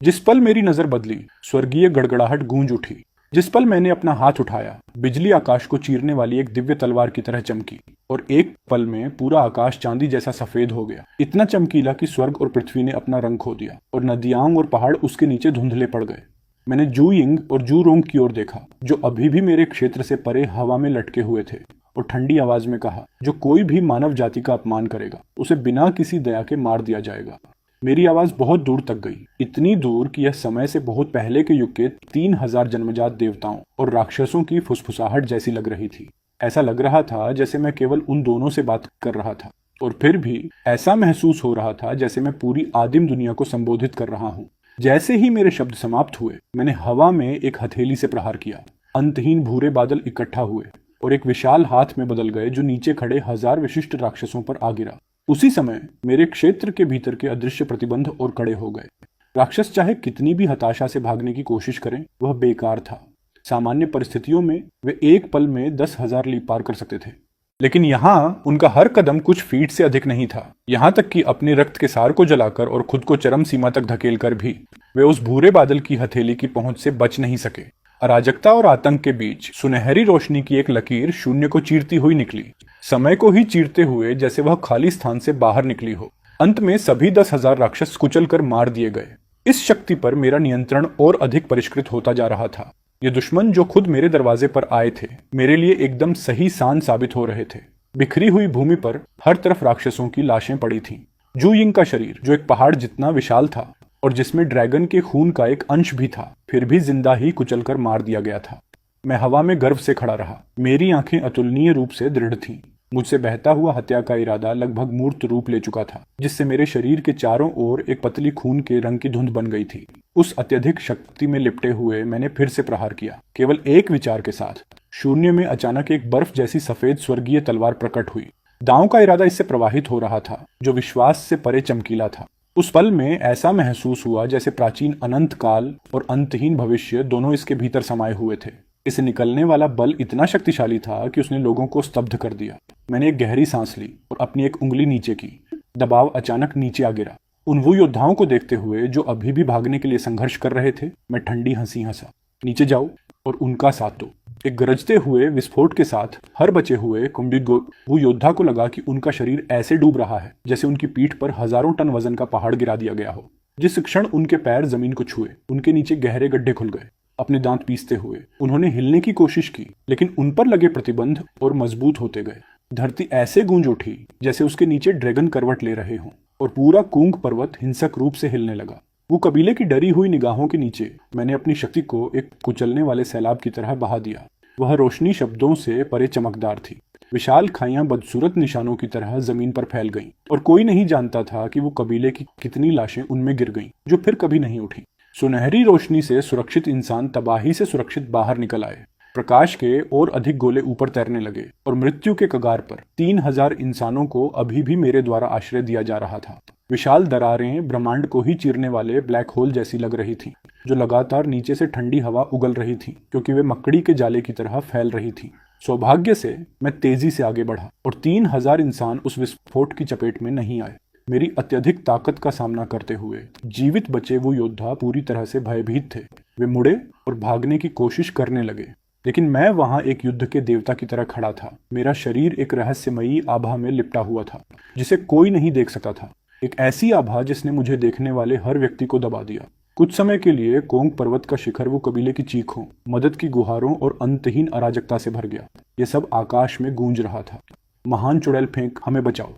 जिस पल मेरी नजर बदली, स्वर्गीय गड़गड़ाहट गूंज उठी। जिस पल मैंने अपना हाथ उठाया, बिजली आकाश को चीरने वाली एक दिव्य तलवार की तरह चमकी और एक पल में पूरा आकाश चांदी जैसा सफेद हो गया, इतना चमकीला कि स्वर्ग और पृथ्वी ने अपना रंग खो दिया और नदियां और पहाड़ उसके नीचे धुंधले पड़ गए। मैंने जू यिंग और जू रोंग की ओर देखा, जो अभी भी मेरे क्षेत्र से परे हवा में लटके हुए थे, और ठंडी आवाज में कहा, जो कोई भी मानव जाति का अपमान करेगा उसे बिना किसी दया के मार दिया जाएगा। मेरी आवाज बहुत दूर तक गई, इतनी दूर कि यह समय से बहुत पहले के युग के 3000 जन्मजात देवताओं और राक्षसों की फुसफुसाहट जैसी लग रही थी। ऐसा लग रहा था जैसे मैं केवल उन दोनों से बात कर रहा था, और फिर भी ऐसा महसूस हो रहा था जैसे मैं पूरी आदिम दुनिया को संबोधित कर रहा हूँ। जैसे ही मेरे शब्द समाप्त हुए, मैंने हवा में एक हथेली से प्रहार किया। अंतहीन भूरे बादल इकट्ठा हुए और एक विशाल हाथ में बदल गए, जो नीचे खड़े 1000 विशिष्ट राक्षसों पर आ गिरा। उसी समय मेरे क्षेत्र के भीतर के अदृश्य प्रतिबंध और कड़े हो गए। राक्षस चाहे कितनी भी हताशा से भागने की कोशिश करें, वह बेकार था। सामान्य परिस्थितियों में वे एक पल में 10,000 लीप पार कर सकते थे, लेकिन यहाँ उनका हर कदम कुछ फीट से अधिक नहीं था। यहाँ तक कि अपने रक्त के सार को जलाकर और खुद को चरम सीमा तक धकेल कर भी वे उस भूरे बादल की हथेली की पहुंच से बच नहीं सके। अराजकता और आतंक के बीच सुनहरी रोशनी की एक लकीर शून्य को चीरती हुई निकली, समय को ही चीरते हुए, जैसे वह खाली स्थान से बाहर निकली हो। अंत में सभी 10,000 राक्षस कुचल कर मार दिए गए। इस शक्ति पर मेरा नियंत्रण और अधिक परिष्कृत होता जा रहा था। ये दुश्मन जो खुद मेरे दरवाजे पर आए थे, मेरे लिए एकदम सही सान साबित हो रहे थे। बिखरी हुई भूमि पर हर तरफ राक्षसों की लाशें पड़ी थीं। जू यिंग का शरीर, जो एक पहाड़ जितना विशाल था और जिसमें ड्रैगन के खून का एक अंश भी था, फिर भी जिंदा ही कुचलकर मार दिया गया था। मैं हवा में गर्व से खड़ा रहा। मेरी आंखें अतुलनीय रूप से दृढ़ थीं। मुझसे बहता हुआ हत्या का इरादा लगभग मूर्त रूप ले चुका था, जिससे मेरे शरीर के चारों ओर एक पतली खून के रंग की धुंध बन गई थी। उस अत्यधिक शक्ति में लिपटे हुए मैंने फिर से प्रहार किया, केवल एक विचार के साथ। शून्य में अचानक एक बर्फ जैसी सफेद स्वर्गीय तलवार प्रकट हुई। दांव का इरादा इससे प्रवाहित हो रहा था, जो विश्वास से परे चमकीला था। उस पल में ऐसा महसूस हुआ जैसे प्राचीन अनंत काल और अंतहीन भविष्य दोनों इसके भीतर समाये हुए थे। इसे निकलने वाला बल इतना शक्तिशाली था कि उसने लोगों को स्तब्ध कर दिया। मैंने एक गहरी सांस ली और अपनी एक उंगली नीचे की। दबाव अचानक नीचे आ गिरा। उन वो योद्धाओं को देखते हुए जो अभी भी भागने के लिए संघर्ष कर रहे थे, मैं ठंडी हंसी हंसा। नीचे जाओ और उनका साथ दो। एक गरजते हुए विस्फोट के साथ हर बचे हुए वो योद्धा को लगा कि उनका शरीर ऐसे डूब रहा है जैसे उनकी पीठ पर हजारों टन वजन का पहाड़ गिरा दिया गया हो। जिस क्षण उनके पैर जमीन को छुए, उनके नीचे गहरे गड्ढे खुल गए। अपने दांत पीसते हुए उन्होंने हिलने की कोशिश की, लेकिन उन पर लगे प्रतिबंध और मजबूत होते गए। धरती ऐसे गूंज उठी जैसे उसके नीचे ड्रैगन करवट ले रहे हों, और पूरा कूंग पर्वत हिंसक रूप से हिलने लगा। वो कबीले की डरी हुई निगाहों के नीचे मैंने अपनी शक्ति को एक कुचलने वाले सैलाब की तरह बहा दिया। वह रोशनी शब्दों से परे चमकदार थी। विशाल खाइयां बदसूरत निशानों की तरह जमीन पर फैल गईं, और कोई नहीं जानता था कि वो कबीले की कितनी लाशें उनमें गिर गईं, जो फिर कभी नहीं उठी। सुनहरी रोशनी से सुरक्षित इंसान तबाही से सुरक्षित बाहर निकल आए। प्रकाश के और अधिक गोले ऊपर तैरने लगे, और मृत्यु के कगार पर 3000 इंसानों को अभी भी मेरे द्वारा आश्रय दिया जा रहा था। विशाल दरारें ब्रह्मांड को ही चीरने वाले ब्लैक होल जैसी लग रही थीं, जो लगातार नीचे से ठंडी हवा उगल रही थी, क्योंकि वे मकड़ी के जाले की तरह फैल रही थी। सौभाग्य से मैं तेजी से आगे बढ़ा, और 3000 इंसान उस विस्फोट की चपेट में नहीं आए। मेरी अत्यधिक ताकत का सामना करते हुए जीवित बचे वो योद्धा पूरी तरह से भयभीत थे। वे मुड़े और भागने की कोशिश करने लगे, लेकिन मैं वहां एक युद्ध के देवता की तरह खड़ा था। मेरा शरीर एक रहस्यमयी आभा में लिपटा हुआ था, जिसे कोई नहीं देख सकता था। एक ऐसी आभा जिसने मुझे देखने वाले हर व्यक्ति को दबा दिया। कुछ समय के लिए कोंग पर्वत का शिखर वो कबीले की चीखों, मदद की गुहारों और अंतहीन अराजकता से भर गया। यह सब आकाश में गूंज रहा था। महान चुड़ैल फेंक, हमें बचाओ।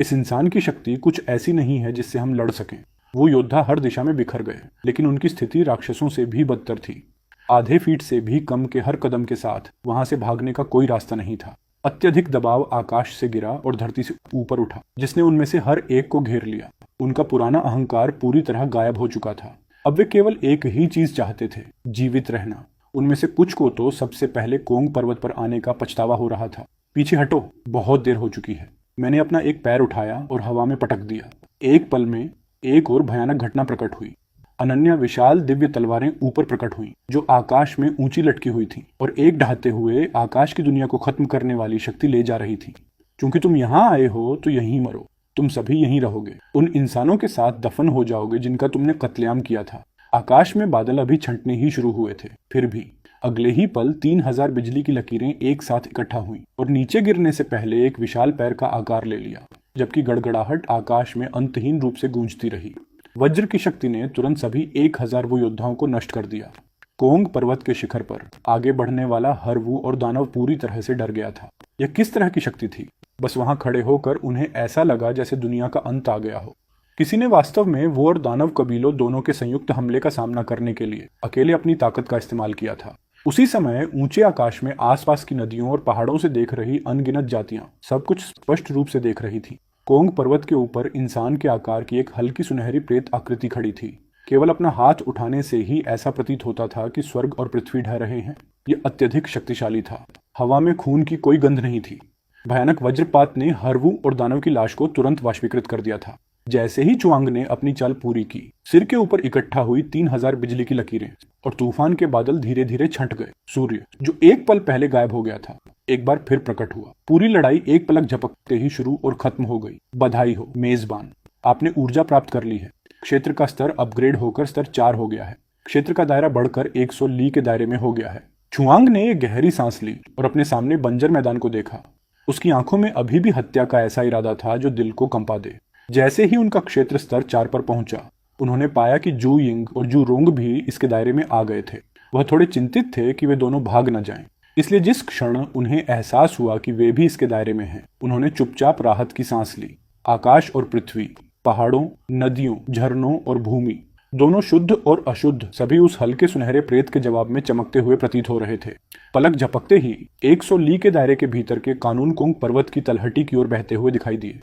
इस इंसान की शक्ति कुछ ऐसी नहीं है जिससे हम लड़ सकें। वो योद्धा हर दिशा में बिखर गए, लेकिन उनकी स्थिति राक्षसों से भी बदतर थी। आधे फीट से भी कम के हर कदम के साथ वहां से भागने का कोई रास्ता नहीं था। अत्यधिक दबाव आकाश से गिरा और धरती से ऊपर उठा, जिसने उनमें से हर एक को घेर लिया। उनका पुराना अहंकार पूरी तरह गायब हो चुका था। अब वे केवल एक ही चीज चाहते थे, जीवित रहना। उनमें से कुछ को तो सबसे पहले कोंग पर्वत पर आने का पछतावा हो रहा था। पीछे हटो, बहुत देर हो चुकी है। मैंने अपना एक पैर उठाया और हवा में पटक दिया। एक पल में एक और भयानक घटना प्रकट हुई। अनन्य विशाल दिव्य तलवारें ऊपर प्रकट हुईं, जो आकाश में ऊंची लटकी हुई थीं, और एक ढहते हुए आकाश की दुनिया को खत्म करने वाली शक्ति ले जा रही थी। क्योंकि तुम यहाँ आए हो तो यहीं मरो। तुम सभी यहीं रहोगे, उन इंसानों के साथ दफन हो जाओगे जिनका तुमने कत्लेआम किया था। आकाश में बादल अभी छंटने ही शुरू हुए थे, फिर भी अगले ही पल 3000 बिजली की लकीरें एक साथ इकट्ठा हुईं और नीचे गिरने से पहले एक विशाल पैर का आकार ले लिया, जबकि गड़गड़ाहट आकाश में अंतहीन रूप से गूंजती रही। वज्र की शक्ति ने तुरंत सभी 1000 वो योद्धाओं को नष्ट कर दिया। कोंग पर्वत के शिखर पर आगे बढ़ने वाला हर वू और दानव पूरी तरह से डर गया था। यह किस तरह की शक्ति थी? बस वहां खड़े होकर उन्हें ऐसा लगा जैसे दुनिया का अंत आ गया हो। किसी ने वास्तव में वो और दानव कबीलों दोनों के संयुक्त हमले का सामना करने के लिए अकेले अपनी ताकत का इस्तेमाल किया था। उसी समय ऊंचे आकाश में आसपास की नदियों और पहाड़ों से देख रही अनगिनत जातियां सब कुछ स्पष्ट रूप से देख रही थी। कोंग पर्वत के ऊपर इंसान के आकार की एक हल्की सुनहरी प्रेत आकृति खड़ी थी। केवल अपना हाथ उठाने से ही ऐसा प्रतीत होता था कि स्वर्ग और पृथ्वी ढह रहे हैं। यह अत्यधिक शक्तिशाली था। हवा में खून की कोई गंध नहीं थी। भयानक वज्रपात ने हरवू और दानव की लाश को तुरंत वाष्पीकृत कर दिया था। जैसे ही चुआंग ने अपनी चाल पूरी की, सिर के ऊपर इकट्ठा हुई 3000 बिजली की लकीरें और तूफान के बादल धीरे धीरे छंट गए। सूर्य, जो एक पल पहले गायब हो गया था, एक बार फिर प्रकट हुआ। पूरी लड़ाई एक पलक झपकते ही शुरू और खत्म हो गई। बधाई हो मेजबान, आपने ऊर्जा प्राप्त कर ली है। क्षेत्र का स्तर अपग्रेड होकर स्तर 4 हो गया है। क्षेत्र का दायरा बढ़कर 100 ली के दायरे में हो गया है। चुआंग ने एक गहरी सांस ली और अपने सामने बंजर मैदान को देखा। उसकी आंखों में अभी भी हत्या का ऐसा इरादा था जो दिल को कंपा दे। जैसे ही उनका क्षेत्र स्तर 4 पर पहुंचा, उन्होंने पाया कि जू यिंग और जू रोंग भी इसके दायरे में आ गए थे। वह थोड़े चिंतित थे कि वे दोनों भाग न जाएं। इसलिए जिस क्षण उन्हें एहसास हुआ कि वे भी इसके दायरे में हैं, उन्होंने चुपचाप राहत की सांस ली। आकाश और पृथ्वी, पहाड़ों, नदियों, झरनों और भूमि, दोनों शुद्ध और अशुद्ध, सभी उस हल्के सुनहरे प्रेत के जवाब में चमकते हुए प्रतीत हो रहे थे। पलक झपकते ही 100 ली के दायरे के भीतर के कानून कोंग पर्वत की तलहटी की ओर बहते हुए दिखाई दिए।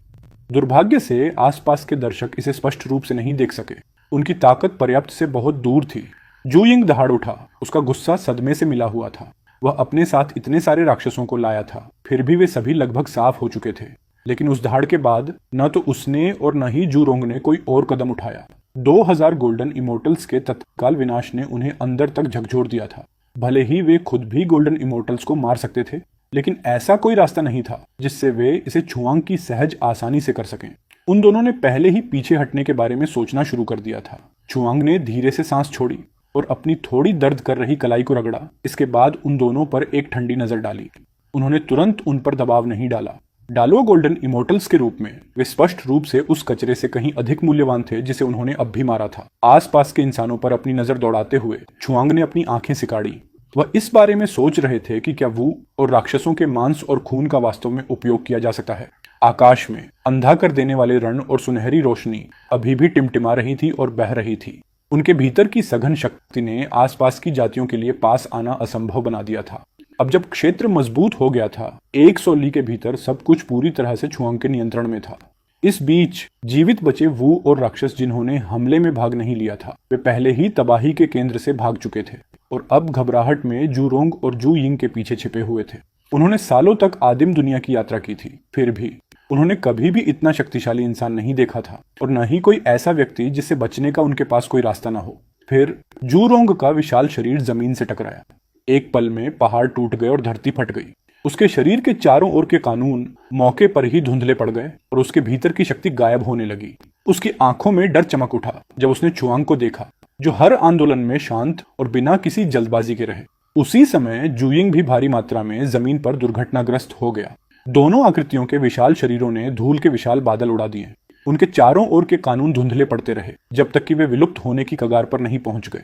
दुर्भाग्य से आसपास के दर्शक इसे स्पष्ट रूप से नहीं देख सके। उनकी ताकत पर्याप्त से बहुत दूर थी। जू यिंग दहाड़ उठा। उसका गुस्सा सदमे से मिला हुआ था। वह अपने साथ इतने सारे राक्षसों को लाया था, फिर भी वे सभी लगभग साफ हो चुके थे। लेकिन उस दहाड़ के बाद न तो उसने और न ही जू रोंग ने कोई और कदम उठाया। 2000 गोल्डन इमोर्टल्स के तत्काल विनाश ने उन्हें अंदर तक झकझोर दिया था। भले ही वे खुद भी गोल्डन इमोर्टल्स को मार सकते थे, लेकिन ऐसा कोई रास्ता नहीं था जिससे वे इसे चुआंग की सहज आसानी से कर सकें। उन दोनों ने पहले ही पीछे हटने के बारे में सोचना शुरू कर दिया था। चुआंग ने धीरे से सांस छोड़ी और अपनी थोड़ी दर्द कर रही कलाई को रगड़ा। इसके बाद उन दोनों पर एक ठंडी नजर डाली। उन्होंने तुरंत उन पर दबाव नहीं डाला। डालो गोल्डन इमोर्टल्स के रूप में वे स्पष्ट रूप से उस कचरे से कहीं अधिक मूल्यवान थे जिसे उन्होंने अब भी मारा था। आसपास के इंसानों पर अपनी नजर दौड़ाते हुए चुआंग ने अपनी आंखें सिकाड़ी। वह इस बारे में सोच रहे थे कि क्या वू और राक्षसों के मांस और खून का वास्तव में उपयोग किया जा सकता है। आकाश में अंधा कर देने वाले रण और सुनहरी रोशनी अभी भी टिमटिमा रही थी और बह रही थी। उनके भीतर की सघन शक्ति ने आसपास की जातियों के लिए पास आना असंभव बना दिया था। अब जब क्षेत्र मजबूत हो गया था, 100 ली के भीतर सब कुछ पूरी तरह से चुआंग के नियंत्रण में था। इस बीच जीवित बचे वू और राक्षस जिन्होंने हमले में भाग नहीं लिया था, वे पहले ही तबाही के केंद्र से भाग चुके थे और अब घबराहट में जू रोंग और जू यिंग के पीछे छिपे हुए थे। उन्होंने सालों तक आदिम दुनिया की यात्रा की थी, फिर भी उन्होंने कभी भी इतना शक्तिशाली इंसान नहीं देखा था और न ही कोई ऐसा व्यक्ति जिससे बचने का उनके पास कोई रास्ता न हो। फिर जू रोंग का विशाल शरीर जमीन से टकराया। एक पल में पहाड़ टूट गए और धरती फट गई। उसके शरीर के चारों ओर के कानून मौके पर ही धुंधले पड़ गए और उसके भीतर की शक्ति गायब होने लगी। उसकी आंखों में डर चमक उठा जब उसने चुआंग को देखा, जो हर आंदोलन में शांत और बिना किसी जल्दबाजी के रहे। उसी समय जूयिंग भी भारी मात्रा में जमीन पर दुर्घटनाग्रस्त हो गया। दोनों आकृतियों के विशाल शरीरों ने धूल के विशाल बादल उड़ा दिए। उनके चारों ओर के कानून धुंधले पड़ते रहे जब तक कि वे विलुप्त होने की कगार पर नहीं पहुंच गए।